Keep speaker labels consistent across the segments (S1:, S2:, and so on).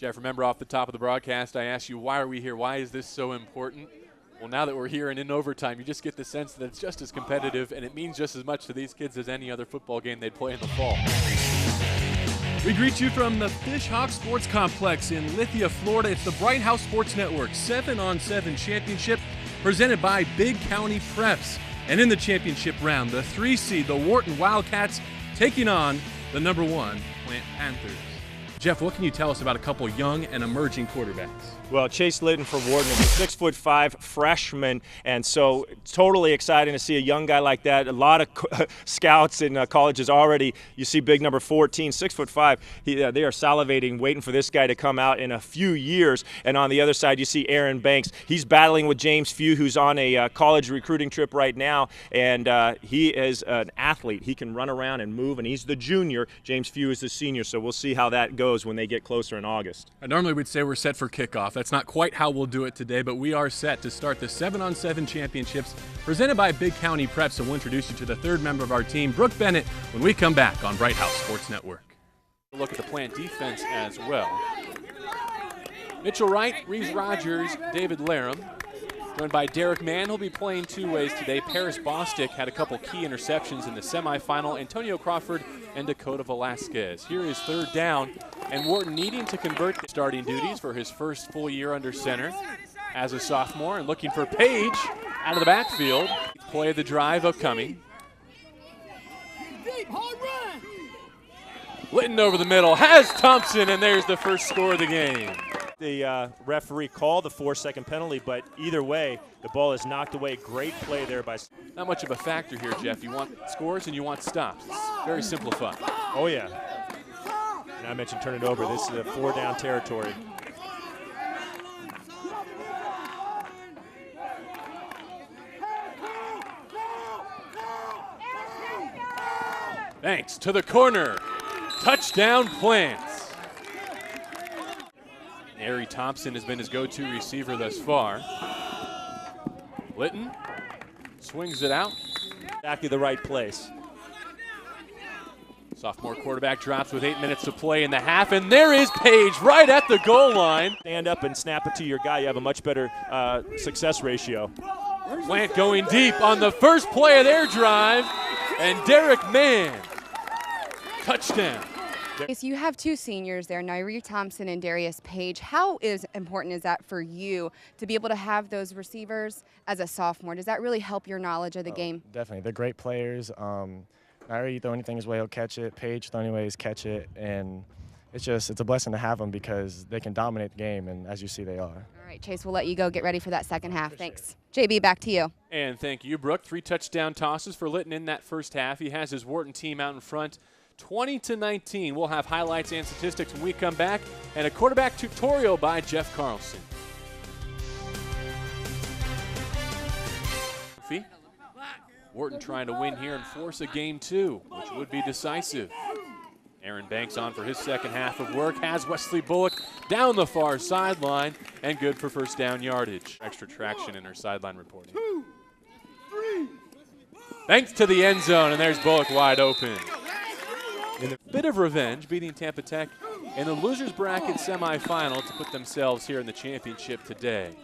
S1: Jeff, remember off the top of the broadcast, I asked you, why are we here? Why is this so important? Well, now that we're here and in overtime, you just get the sense that it's just as competitive, and it means just as much to these kids as any other football game they'd play in the fall.
S2: We greet you from the Fish Hawk Sports Complex in Lithia, Florida. It's the Bright House Sports Network 7-on-7 Championship presented by Big County Preps. And in the championship round, the 3 seed, the Wharton Wildcats, taking on the number 1 Plant Panthers. Jeff, what can you tell us about a couple young and emerging quarterbacks?
S3: Well, Chase Litton for Wharton is a 6'5" freshman, and so it's totally exciting to see a young guy like that. A lot of scouts in colleges already. You see big number 14, 6'5". They are salivating, waiting for this guy to come out in a few years. And on the other side, you see Aaron Banks. He's battling with James Few, who's on a college recruiting trip right now, and he is an athlete. He can run around and move, and he's the junior. James Few is the senior, so we'll see how that goes when they get closer in August.
S2: Normally we'd say we're set for kickoff. That's not quite how we'll do it today, but we are set to start the 7-on-7 championships presented by Big County Preps, and we'll introduce you to the third member of our team, Brooke Bennett, when we come back on Bright House Sports Network.
S1: Look at the Plant defense as well. Mitchell Wright, Reeves Rogers, David Laram. Joined by Derek Mann, who'll be playing 2 ways today. Paris Bostic had a couple key interceptions in the semifinal. Antonio Crawford and Dakota Velasquez. Here is third down, and Wharton needing to convert the starting duties for his first full year under center as a sophomore, and looking for Page out of the backfield. Play of the drive upcoming. Litton over the middle, has Thompson, and there's the first score of the game.
S3: The referee called the 4-second penalty, but either way, the ball is knocked away. Great play there by.
S1: Not much of a factor here, Jeff. You want scores and you want stops. It's very simplified.
S3: Oh, yeah. And I mentioned turn it over. This is a 4-down territory.
S1: Thanks to the corner. Touchdown Plants. Ari Thompson has been his go-to receiver thus far. Litton swings it out.
S3: Exactly the right place.
S1: Sophomore quarterback drops with 8 minutes to play in the half, and there is Page right at the goal line.
S3: Stand up and snap it to your guy. You have a much better success ratio.
S1: Plant going deep on the first play of their drive, and Derek Mann. Touchdown.
S4: So you have 2 seniors there, Nairi Thompson and Darius Page. How important is that for you to be able to have those receivers as a sophomore? Does that really help your knowledge of the game?
S5: Definitely. They're great players. Nairi, throw anything his way, he'll catch it. Page, throw any ways, catch it. And it's a blessing to have them because they can dominate the game, and as you see, they are.
S4: All right, Chase, we'll let you go. Get ready for that second half. Thanks. JB, back to you.
S1: And thank you, Brooke. 3 touchdown tosses for Litton in that first half. He has his Wharton team out in front. 20-19. We'll have highlights and statistics when we come back, and a quarterback tutorial by Jeff Carlson. Wharton trying to win here and force a game 2, which would be decisive. Aaron Banks on for his second half of work, has Wesley Bullock down the far sideline, and good for first down yardage. Extra traction in her sideline reporting. 2, 3. Thanks to the end zone, and there's Bullock wide open. In a bit of revenge, beating Tampa Tech in the losers bracket semifinal to put themselves here in the championship today.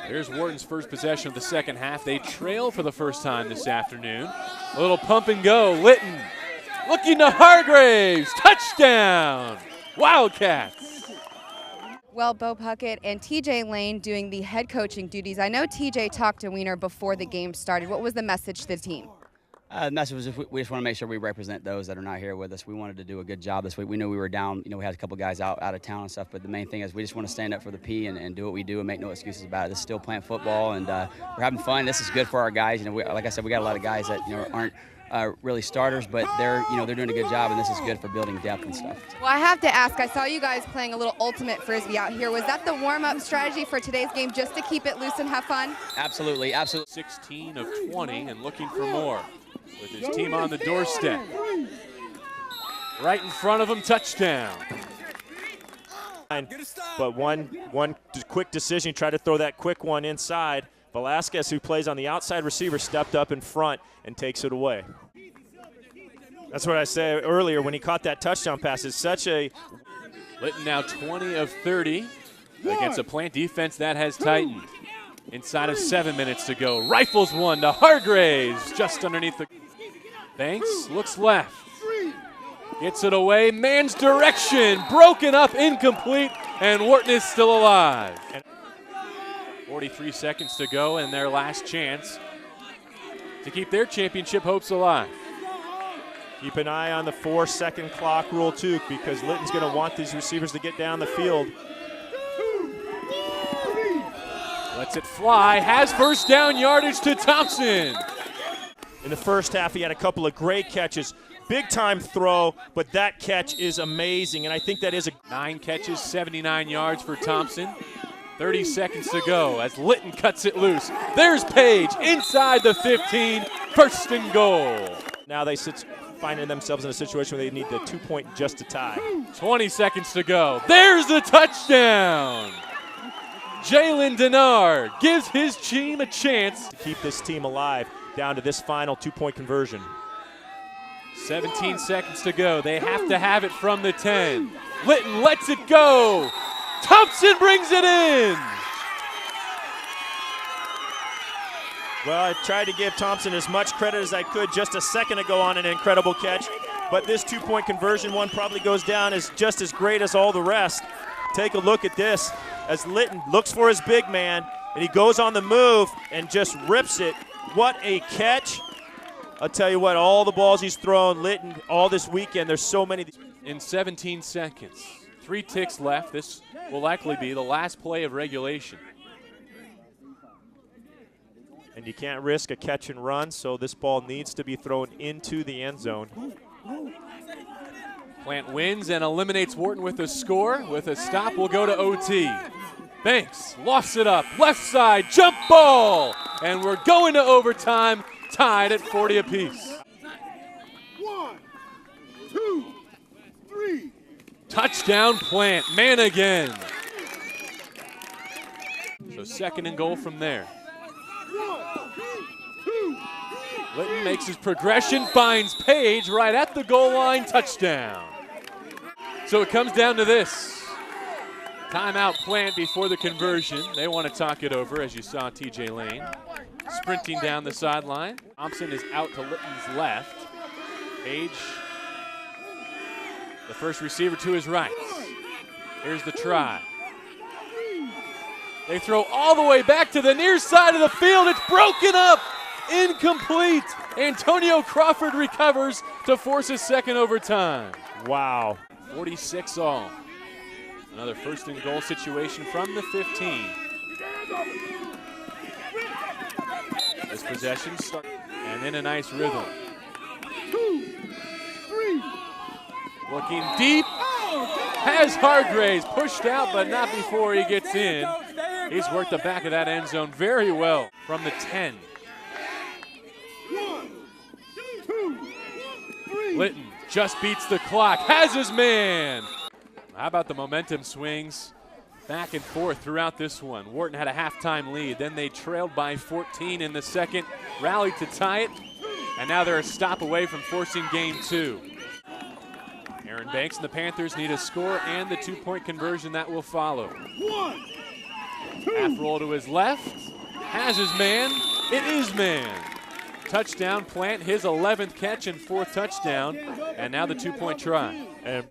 S1: Here's Wharton's first possession of the second half. They trail for the first time this afternoon. A little pump and go. Litton looking to Hargraves. Touchdown, Wildcats.
S4: Well, Bo Puckett and TJ Lane doing the head coaching duties. I know TJ talked to Wiener before the game started. What was the message to the team?
S6: The message was we just want to make sure we represent those that are not here with us. We wanted to do a good job this week. We knew we were down. We had a couple guys out of town and stuff, but the main thing is we just want to stand up for the P and do what we do and make no excuses about it. This is still Plant football, and we're having fun. This is good for our guys. Like I said, we got a lot of guys that aren't really starters, but they're doing a good job, and this is good for building depth and stuff.
S4: Well, I have to ask, I saw you guys playing a little ultimate frisbee out here. Was that the warm-up strategy for today's game, just to keep it loose and have fun?
S6: Absolutely, absolutely.
S1: 16 of 20 and looking for more with his team on the doorstep. Right in front of him, touchdown.
S3: But one quick decision, try to throw that quick one inside. Velasquez, who plays on the outside receiver, stepped up in front and takes it away. That's what I said earlier when he caught that touchdown pass. It's such a
S1: Litton now 20 of 30 against a Plant defense that has tightened. Inside of 7 minutes to go. Rifles one to Hargraves just underneath the. Banks looks left. Gets it away. Man's direction. Broken up, incomplete, and Wharton is still alive. 43 seconds to go and their last chance to keep their championship hopes alive.
S3: Keep an eye on the 4-second clock rule, too, because Litton's going to want these receivers to get down the field.
S1: Lets it fly, has first down yardage to Thompson.
S3: In the first half, he had a couple of great catches. Big-time throw, but that catch is amazing, and I think that is a
S1: 9 catches, 79 yards for Thompson. 30 seconds to go as Litton cuts it loose. There's Page inside the 15, first and goal.
S3: Now they finding themselves in a situation where they need the 2-point just to tie.
S1: 20 seconds to go. There's the touchdown. Jalen Denard gives his team a chance
S3: to keep this team alive down to this final 2-point conversion.
S1: 17 seconds to go. They have to have it from the 10. Litton lets it go. Thompson brings it in.
S3: Well, I tried to give Thompson as much credit as I could just a second ago on an incredible catch, but this 2-point conversion one probably goes down as just as great as all the rest. Take a look at this as Litton looks for his big man, and he goes on the move and just rips it. What a catch. I'll tell you what, all the balls he's thrown, Litton, all this weekend, there's so many.
S1: In 17 seconds, 3 ticks left. This will likely be the last play of regulation.
S3: And you can't risk a catch and run, so this ball needs to be thrown into the end zone.
S1: Plant wins and eliminates Wharton with a score. With a stop, we'll go to OT. Banks lofts it up, left side, jump ball! And we're going to overtime, tied at 40 apiece.
S7: 1, 2, 3.
S1: Touchdown Plant, man again. So second and goal from there. Litton makes his progression, finds Page right at the goal line, touchdown. So it comes down to this. Timeout Plant before the conversion. They want to talk it over, as you saw TJ Lane sprinting down the sideline. Thompson is out to Litton's left. Page, the first receiver to his right. Here's the try. They throw all the way back to the near side of the field. It's broken up. Incomplete. Antonio Crawford recovers to force his second overtime.
S3: Wow.
S1: 46 all. Another first and goal situation from the 15. This possession starts, and in a nice rhythm.
S7: 2, 3.
S1: Looking deep. Has Hargraves pushed out, but not before he gets in. He's worked the back of that end zone very well from the 10.
S7: 1, 2, 3.
S1: Litton just beats the clock, has his man. How about the momentum swings back and forth throughout this one? Wharton had a halftime lead, then they trailed by 14 in the second, rallied to tie it, and now they're a stop away from forcing game 2. Aaron Banks and the Panthers need a score and the 2-point conversion that will follow.
S7: 1, 2.
S1: Half roll to his left, has his man, it is man. Touchdown Plant, his 11th catch and 4th touchdown, and now the 2-point try. And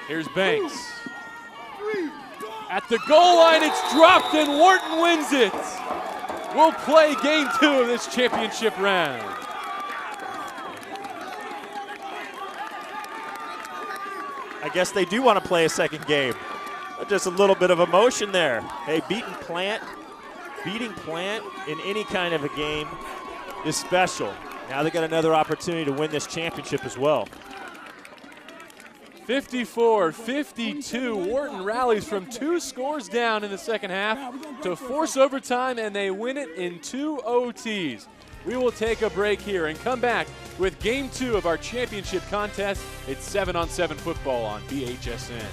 S1: here's Banks. At the goal line, it's dropped and Wharton wins it. We'll play game 2 of this championship round.
S3: I guess they do want to play a second game. Just a little bit of emotion there. Hey, beating Plant in any kind of a game is special. Now they got another opportunity to win this championship as well.
S1: 54-52, Wharton rallies from 2 scores down in the second half to force overtime, and they win it in 2 OTs. We will take a break here and come back with game 2 of our championship contest. It's 7-on-7 football on BHSN.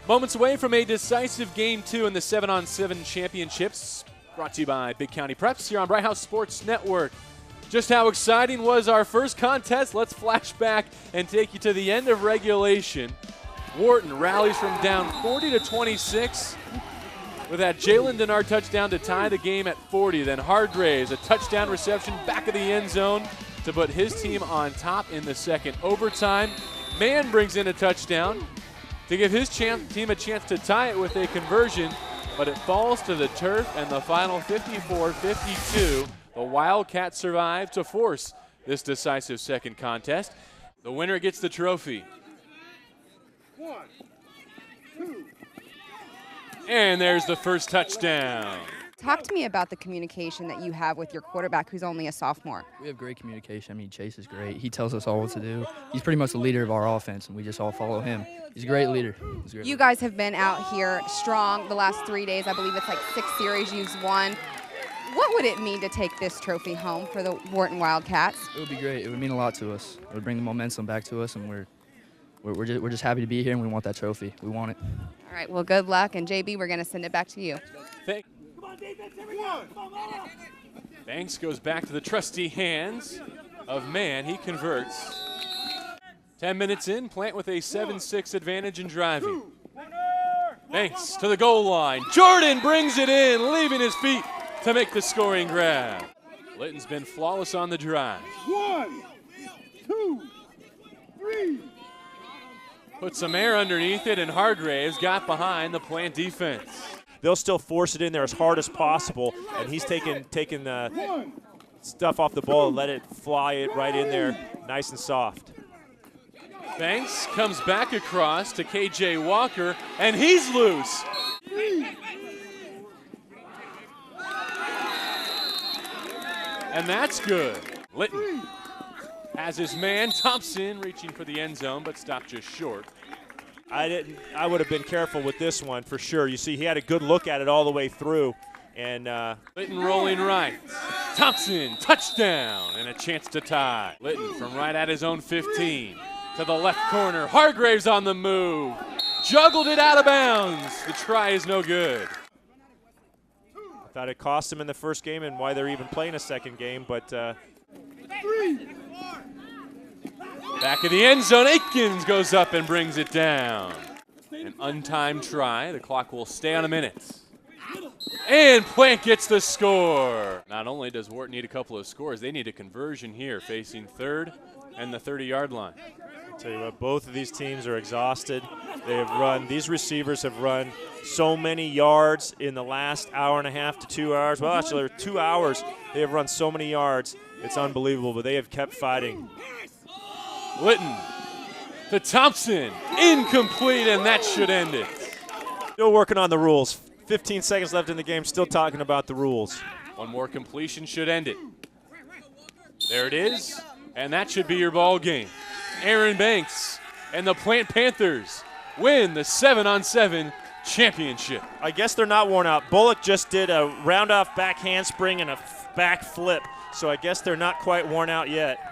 S1: Moments away from a decisive game 2 in the 7-on-7 championships, brought to you by Big County Preps here on Bright House Sports Network. Just how exciting was our first contest? Let's flash back and take you to the end of regulation. Wharton rallies from down 40 to 26 with that Jalen Denard touchdown to tie the game at 40. Then Hargraves, a touchdown reception back of the end zone to put his team on top in the second overtime. Mann brings in a touchdown to give his team a chance to tie it with a conversion, but it falls to the turf, and the final 54-52. The Wildcats survive to force this decisive second contest. The winner gets the trophy.
S7: 1, 2.
S1: And there's the first touchdown.
S4: Talk to me about the communication that you have with your quarterback, who's only a sophomore.
S8: We have great communication. I mean, Chase is great. He tells us all what to do. He's pretty much the leader of our offense, and we just all follow him. He's a great leader.
S4: You guys have been out here strong the last 3 days. I believe it's like 6 series you've won. What would it mean to take this trophy home for the Wharton Wildcats?
S8: It would be great. It would mean a lot to us. It would bring the momentum back to us, and we're just happy to be here, and we want that trophy. We want it.
S4: All right, well, good luck. And, JB, we're going to send it back to you.
S1: Banks goes back to the trusty hands of Mann. He converts. 10 minutes in, Plant with a 7-6 advantage in driving. Banks to the goal line. Jordan brings it in, leaving his feet to make the scoring grab. Litton's been flawless on the drive.
S7: 1, 2, 3.
S1: Put some air underneath it, and Hargraves got behind the Plant defense.
S3: They'll still force it in there as hard as possible, and he's taking the stuff off the ball and let it fly it right in there, nice and soft.
S1: Banks comes back across to KJ Walker, and he's loose. And that's good. Litton has his man, Thompson, reaching for the end zone, but stopped just short.
S3: I would have been careful with this one for sure. You see, he had a good look at it all the way through. And
S1: Litton rolling right. Thompson, touchdown, and a chance to tie. Litton from right at his own 15 to the left corner. Hargraves on the move. Juggled it out of bounds. The try is no good.
S3: I thought it cost him in the first game and why they're even playing a second game, but
S1: back of the end zone, Aikens goes up and brings it down. An untimed try. The clock will stay on a minute. And Plant gets the score. Not only does Wharton need a couple of scores, they need a conversion here, facing third and the 30-yard line.
S3: I'll tell you what, both of these teams are exhausted. These receivers have run so many yards in the last hour and a half to 2 hours. Well, actually, 2 hours. They have run so many yards. It's unbelievable, but they have kept fighting.
S1: Litton to Thompson, incomplete, and that should end it.
S3: Still working on the rules. 15 seconds left in the game, still talking about the rules.
S1: One more completion should end it. There it is, and that should be your ball game. Aaron Banks and the Plant Panthers win the 7-on-7 championship.
S3: I guess they're not worn out. Bullock just did a round-off back handspring and a back flip, so I guess they're not quite worn out yet.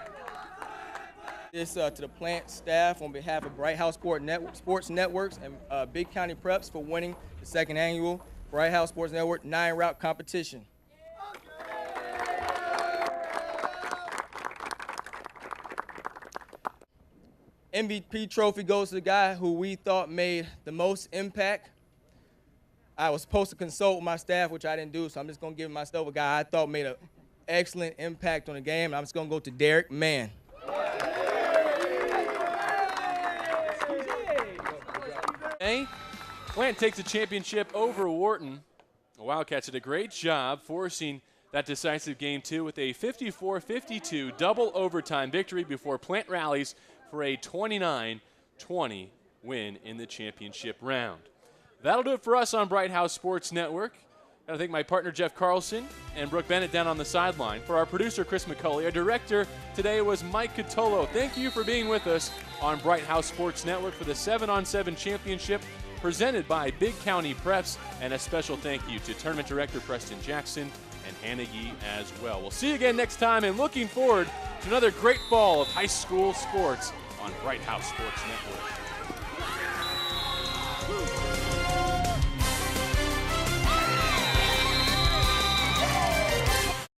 S9: This to the Plant staff on behalf of Bright House Sports Networks and Big County Preps for winning the second annual Bright House Sports Network 9-route competition. MVP trophy goes to the guy who we thought made the most impact. I was supposed to consult with my staff, which I didn't do, so I'm just going to give myself a guy I thought made an excellent impact on the game, and I'm just going to go to Derek Mann.
S1: Plant takes the championship over Wharton. The Wildcats did a great job forcing that decisive game 2 with a 54-52 double overtime victory before Plant rallies for a 29-20 win in the championship round. That'll do it for us on Bright House Sports Network. I thank my partner Jeff Carlson and Brooke Bennett down on the sideline. For our producer Chris McCulley, our director today was Mike Catolo. Thank you for being with us on Bright House Sports Network for the 7-on-7 championship presented by Big County Preps, and a special thank you to tournament director Preston Jackson and Hannah Yee as well. We'll see you again next time, and looking forward to another great fall of high school sports on Bright House Sports Network.